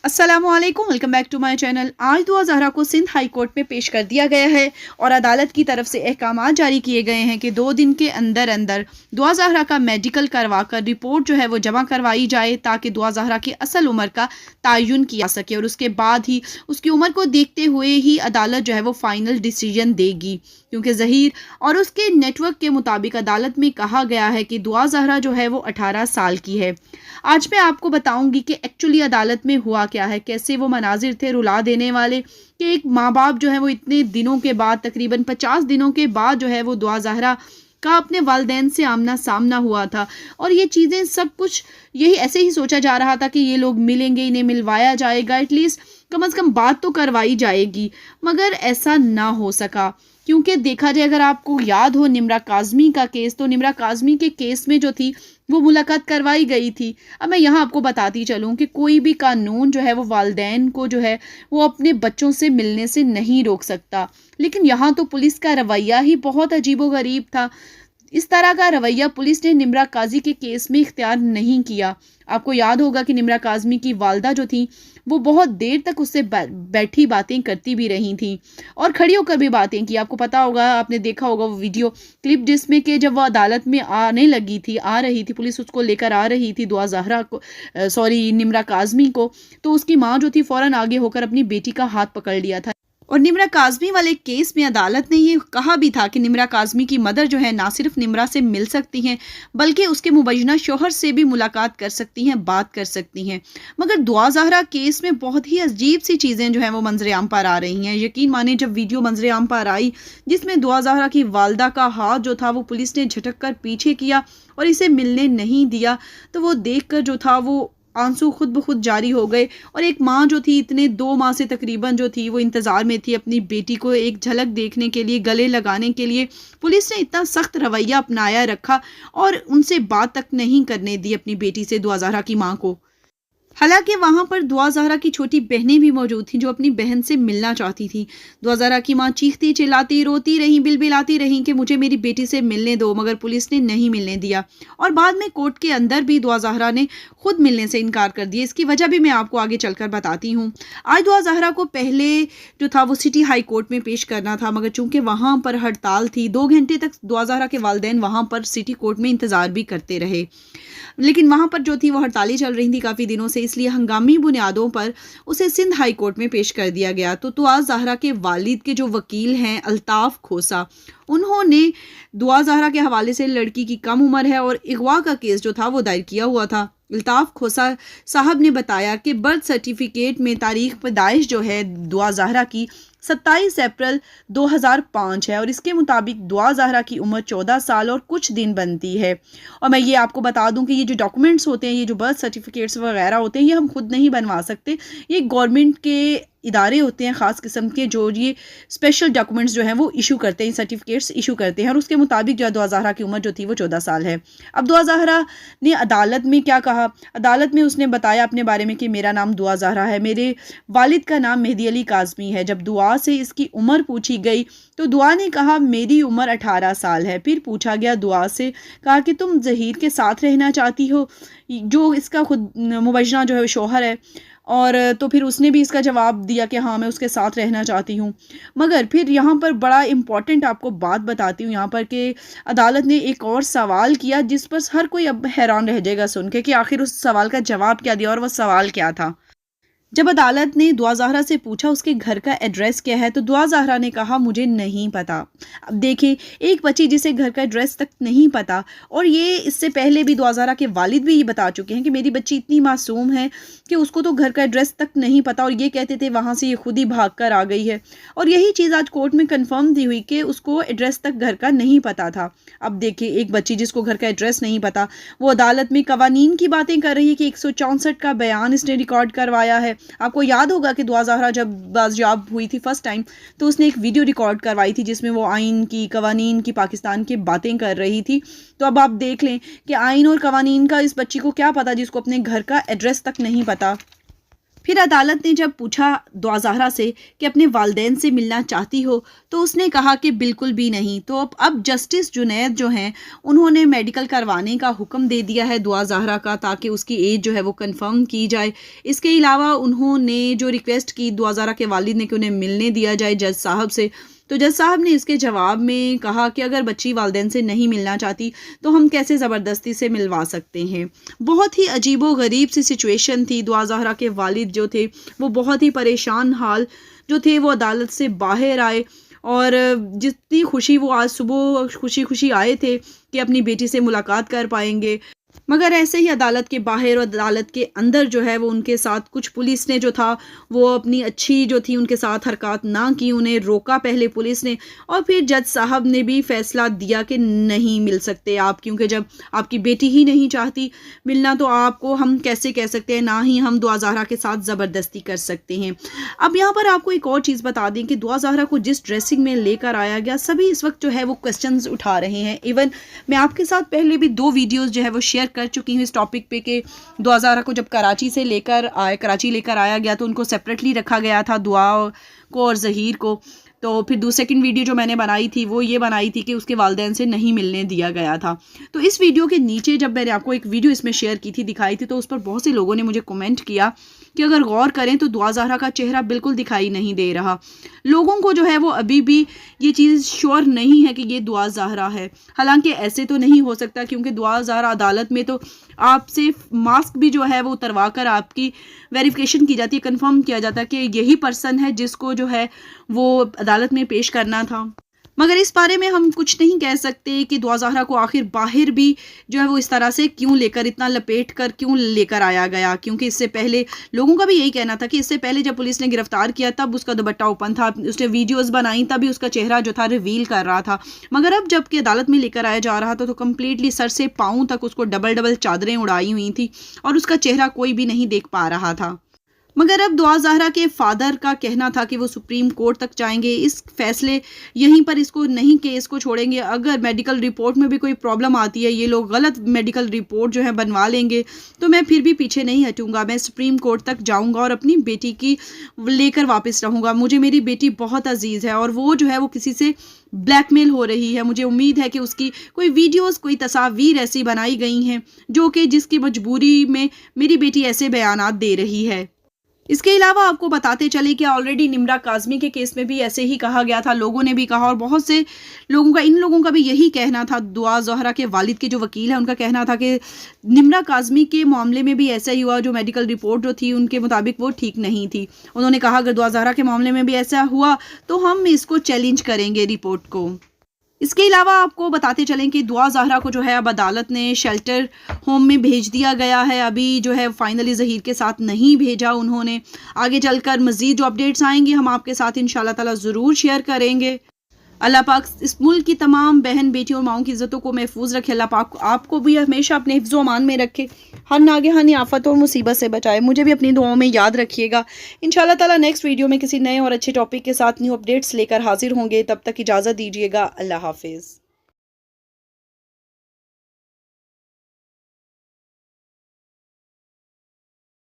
अस्सलामुअलैकुम, welcome back to my channel. आज दुआ ज़हरा को सिंध हाई कोर्ट में पेश कर दिया गया है और अदालत की तरफ से अहकामात जारी किए गए हैं कि 2 दिन के अंदर अंदर दुआ ज़हरा का मेडिकल करवा कर रिपोर्ट जो है वो जमा करवाई जाए ताकि दुआ ज़हरा की असल उम्र का तयन किया सके और उसके बाद ही उसकी उम्र को देखते हुए ही अदालत जो है वो फाइनल डिसीजन देगी। क्योंकि ज़हीर और उसके नेटवर्क के मुताबिक अदालत में कहा गया है कि दुआ ज़हरा जो है वो 18 साल की है। आज मैं आपको बताऊंगी कि एक्चुअली अदालत में हुआ क्या है, कैसे वो मनाजिर थे रुला देने वाले कि एक माँ बाप जो है वो इतने दिनों के बाद, तकरीबन 50 दिनों के बाद जो है वो दुआ ज़हरा का अपने वालिदैन से आमना सामना हुआ था। और ये चीज़ें सब कुछ यही ऐसे ही सोचा जा रहा था कि ये लोग मिलेंगे, इन्हें मिलवाया जाएगा, एटलीस्ट कम से कम बात तो करवाई जाएगी, मगर ऐसा ना हो सका। क्योंकि देखा जाए, अगर आपको याद हो निम्रा काज़मी का केस, तो निम्रा काज़मी के केस में जो थी वो मुलाकात करवाई गई थी। अब मैं यहाँ आपको बताती चलूँ कि कोई भी कानून जो है वो वालिदैन को जो है वो अपने बच्चों से मिलने से नहीं रोक सकता, लेकिन यहाँ तो पुलिस का रवैया ही बहुत अजीबोगरीब था। इस तरह का रवैया पुलिस ने निम्रा काजी के केस में इख्तियार नहीं किया। आपको याद होगा कि निम्रा काज़मी की वालदा जो थी वो बहुत देर तक उससे बैठी बातें करती भी रही थी और खड़ी होकर भी बातें की। आपको पता होगा, आपने देखा होगा वो वीडियो क्लिप जिसमें कि जब वो अदालत में आ रही थी, पुलिस उसको लेकर आ रही थी दुआ ज़हरा को, निम्रा काज़मी को, तो उसकी माँ जो थी फ़ौरन आगे होकर अपनी बेटी का हाथ पकड़ लिया था। और निम्रा काज़मी वाले केस में अदालत ने ये कहा भी था कि निम्रा काज़मी की मदर जो है ना सिर्फ निम्रा से मिल सकती हैं बल्कि उसके मुबैना शोहर से भी मुलाकात कर सकती हैं, बात कर सकती हैं। मगर दुआ ज़हरा केस में बहुत ही अजीब सी चीज़ें जो हैं वो मंजर आम पर आ रही हैं। यकीन माने, जब वीडियो मंजर आम पर आई जिसमें दुआ ज़हरा की वालदा का हाथ जो था वो पुलिस ने झटक कर पीछे किया और इसे मिलने नहीं दिया, तो वो देख कर जो था वो आंसू खुद ब खुद जारी हो गए। और एक माँ जो थी, इतने 2 माह से तकरीबन जो थी वो इंतज़ार में थी अपनी बेटी को एक झलक देखने के लिए, गले लगाने के लिए, पुलिस ने इतना सख्त रवैया अपनाया रखा और उनसे बात तक नहीं करने दी अपनी बेटी से, दुआ ज़हरा की माँ को। हालांकि वहां पर दुआ ज़हरा की छोटी बहनें भी मौजूद थीं जो अपनी बहन से मिलना चाहती थीं। दुआ ज़हरा की मां चीखती चिल्लाती रोती रहीं, बिलबिलाती रहीं कि मुझे मेरी बेटी से मिलने दो, मगर पुलिस ने नहीं मिलने दिया और बाद में कोर्ट के अंदर भी दुआ ज़हरा ने खुद मिलने से इनकार कर दिया। इसकी वजह भी मैं आपको आगे चलकर बताती हूँ। आज दुआ ज़हरा को पहले जो था वो सिटी हाई कोर्ट में पेश करना था, मगर चूंकि वहां पर हड़ताल थी, 2 घंटे तक दुआ ज़हरा के वालिदैन वहां पर सिटी कोर्ट में इंतजार भी करते रहे, लेकिन वहां पर जो थी वो हड़तालें चल रही थी काफ़ी दिनों से, इसलिए हंगामी बुनियादों पर उसे सिंध हाई कोर्ट में पेश कर दिया गया। तो दुआ ज़हरा के वालिद के जो वकील हैं अल्ताफ़ खोसा, उन्होंने दुआ ज़हरा के हवाले से लड़की की कम उम्र है और अगवा का केस जो था वो दायर किया हुआ था। अल्ताफ़ खोसा साहब ने बताया कि बर्थ सर्टिफिकेट में तारीख पैदाइश जो है दुआ ज़हरा की 27 अप्रैल 2005 है और इसके मुताबिक दुआ ज़हरा की उम्र 14 साल और कुछ दिन बनती है। और मैं ये आपको बता दूं कि ये जो डॉक्यूमेंट्स होते हैं, ये जो बर्थ सर्टिफिकेट्स वगैरह होते हैं, ये हम खुद नहीं बनवा सकते। ये गवर्नमेंट के इदारे होते हैं ख़ास किस्म के जो ये स्पेशल डॉक्यूमेंट्स जो हैं वो इशू करते हैं, सर्टिफिकेट्स इशू करते हैं, और उसके मुताबिक जो दुआ ज़हरा की उम्र जो थी वो 14 साल है। अब दुआ ज़हरा ने अदालत में क्या कहा? अदालत में उसने बताया अपने बारे में कि मेरा नाम दुआ ज़हरा है, मेरे वालिद का नाम मेहदी अली काज़मी है। जब दुआ से इसकी उम्र पूछी गई तो दुआ ने कहा मेरी उम्र 18 साल है। फिर पूछा गया दुआ से, कहा कि तुम ज़हीर के साथ रहना चाहती हो, जो इसका खुद मुबैना जो है शोहर है, और तो फिर उसने भी इसका जवाब दिया कि हाँ मैं उसके साथ रहना चाहती हूँ। मगर फिर यहाँ पर बड़ा इम्पॉर्टेंट आपको बात बताती हूँ यहाँ पर कि अदालत ने एक और सवाल किया जिस पर हर कोई अब हैरान रह जाएगा सुन के कि आखिर उस सवाल का जवाब क्या दिया, और वह सवाल क्या था। जब अदालत ने दुआ ज़हरा से पूछा उसके घर का एड्रेस क्या है, तो दुआ ज़हरा ने कहा मुझे नहीं पता। अब देखिए, एक बच्ची जिसे घर का एड्रेस तक नहीं पता, और ये इससे पहले भी दुआ ज़हरा के वालिद भी ये बता चुके हैं कि मेरी बच्ची इतनी मासूम है कि उसको तो घर का एड्रेस तक नहीं पता, और ये कहते थे वहाँ से ये खुद ही भाग कर आ गई है। और यही चीज़ आज कोर्ट में कन्फर्म दी हुई कि उसको एड्रेस तक घर का नहीं पता था। अब देखिए, एक बच्ची जिसको घर का एड्रेस नहीं पता, वो अदालत में कवानीन की बातें कर रही है कि 164 का बयान इसने रिकॉर्ड करवाया है। आपको याद होगा कि दुआ ज़हरा जब बाजियाब हुई थी फर्स्ट टाइम, तो उसने एक वीडियो रिकॉर्ड करवाई थी जिसमें वो आइन की, कवानीन की, पाकिस्तान की बातें कर रही थी। तो अब आप देख लें कि आइन और कवानीन का इस बच्ची को क्या पता जिसको अपने घर का एड्रेस तक नहीं पता। फिर अदालत ने जब पूछा दुआ ज़हरा से कि अपने वालिदैन से मिलना चाहती हो, तो उसने कहा कि बिल्कुल भी नहीं। तो अब जस्टिस जुनैद जो हैं उन्होंने मेडिकल करवाने का हुक्म दे दिया है दुआ ज़हरा का, ताकि उसकी एज जो है वो कंफर्म की जाए। इसके अलावा उन्होंने जो रिक्वेस्ट की दुआ ज़हरा के वालिद ने कि उन्हें मिलने दिया जाए जज साहब से, तो जज साहब ने इसके जवाब में कहा कि अगर बच्ची वालिदैन से नहीं मिलना चाहती तो हम कैसे ज़बरदस्ती से मिलवा सकते हैं। बहुत ही अजीबो गरीब सी सिचुएशन थी। दुआ ज़हरा के वालिद जो थे वो बहुत ही परेशान हाल जो थे वो अदालत से बाहर आए, और जितनी खुशी वो आज सुबह खुशी खुशी आए थे कि अपनी बेटी से मुलाकात कर पाएंगे, मगर ऐसे ही अदालत के बाहर और अदालत के अंदर जो है वो उनके साथ कुछ पुलिस ने जो था वो अपनी अच्छी जो थी उनके साथ हरकत ना की, उन्हें रोका पहले पुलिस ने, और फिर जज साहब ने भी फैसला दिया कि नहीं मिल सकते आप, क्योंकि जब आपकी बेटी ही नहीं चाहती मिलना तो आपको हम कैसे कह सकते हैं, ना ही हम दुआ ज़हरा के साथ ज़बरदस्ती कर सकते हैं। अब यहाँ पर आपको एक और चीज़ बता दें कि दुआ ज़हरा को जिस ड्रेसिंग में लेकर आया गया, सभी इस वक्त जो है वो क्वेश्चंस उठा रहे हैं। इवन मैं आपके साथ पहले भी 2 वीडियोज़ जो है वो शेयर कर चुकी हूँ इस टॉपिक पे कि दुआ ज़हरा को जब कराची लेकर आया गया तो उनको सेपरेटली रखा गया था, दुआ को और ज़हीर को। तो फिर सेकंड वीडियो जो मैंने बनाई थी वो ये बनाई थी कि उसके वालिदैन से नहीं मिलने दिया गया था। तो इस वीडियो के नीचे जब मैंने आपको एक वीडियो इसमें शेयर की थी, दिखाई थी, तो उस पर बहुत से लोगों ने मुझे कमेंट किया कि अगर गौर करें तो दुआ ज़हरा का चेहरा बिल्कुल दिखाई नहीं दे रहा। लोगों को जो है वो अभी भी ये चीज़ श्योर नहीं है कि ये दुआ ज़हरा है। हालांकि ऐसे तो नहीं हो सकता, क्योंकि दुआ ज़हरा अदालत में तो आपसे मास्क भी जो है वो उतरवा कर आपकी वेरिफिकेशन की जाती है, कंफर्म किया जाता है कि यही पर्सन है जिसको जो है वो अदालत में पेश करना था। मगर इस बारे में हम कुछ नहीं कह सकते कि दुआ ज़हरा को आखिर बाहर भी जो है वो इस तरह से क्यों लेकर, इतना लपेट कर क्यों लेकर आया गया, क्योंकि इससे पहले लोगों का भी यही कहना था कि इससे पहले जब पुलिस ने गिरफ्तार किया तब उसका दुपट्टा ओपन था, उसने वीडियोस बनाई तभी उसका चेहरा जो था रिवील कर रहा था। मगर अब जबकि अदालत में लेकर आया जा रहा था तो कम्प्लीटली सर से पाँव तक उसको डबल चादरें उड़ाई हुई थी और उसका चेहरा कोई भी नहीं देख पा रहा था। मगर अब दुआ ज़हरा के फादर का कहना था कि वो सुप्रीम कोर्ट तक जाएंगे, इस फैसले यहीं पर इसको नहीं केस को छोड़ेंगे। अगर मेडिकल रिपोर्ट में भी कोई प्रॉब्लम आती है, ये लोग गलत मेडिकल रिपोर्ट जो है बनवा लेंगे, तो मैं फिर भी पीछे नहीं हटूंगा, मैं सुप्रीम कोर्ट तक जाऊंगा और अपनी बेटी की लेकर वापस रहूंगा। मुझे मेरी बेटी बहुत अजीज़ है और वो जो है वो किसी से ब्लैकमेल हो रही है। मुझे उम्मीद है कि उसकी कोई वीडियोस, कोई तस्वीर ऐसी बनाई गई हैं जो कि जिसकी मजबूरी में मेरी बेटी ऐसे बयानात दे रही है। इसके अलावा आपको बताते चले कि ऑलरेडी निम्रा काज़मी के केस में भी ऐसे ही कहा गया था, लोगों ने भी कहा, और बहुत से लोगों का, इन लोगों का भी यही कहना था। दुआ ज़हरा के वालिद के जो वकील हैं उनका कहना था कि निम्रा काज़मी के मामले में भी ऐसा ही हुआ, जो मेडिकल रिपोर्ट जो थी उनके मुताबिक वो ठीक नहीं थी। उन्होंने कहा अगर दुआ ज़हरा के मामले में भी ऐसा हुआ तो हम इसको चैलेंज करेंगे रिपोर्ट को। इसके अलावा आपको बताते चलें कि दुआ ज़हरा को जो है अब अदालत ने शेल्टर होम में भेज दिया गया है। अभी जो है फाइनली ज़हीर के साथ नहीं भेजा उन्होंने। आगे चलकर मज़ीद जो अपडेट्स आएंगी हम आपके साथ इंशाल्लाह ताला ज़रूर शेयर करेंगे। अल्लाह पाक इस मुल्क की तमाम बहन बेटियों और माओं की इज़्ज़तों को महफूज रखे। अल्लाह पाक आपको भी हमेशा अपने हिफ्ज़ व अमान में रखे, हर नागहानी आफत और मुसीबत से बचाए। मुझे भी अपनी दुआओं में याद रखिएगा। इंशाल्लाह ताला नेक्स्ट वीडियो में किसी नए और अच्छे टॉपिक के साथ न्यू अपडेट्स लेकर हाजिर होंगे। तब तक इजाज़त दीजिएगा। अल्लाह हाफिज़।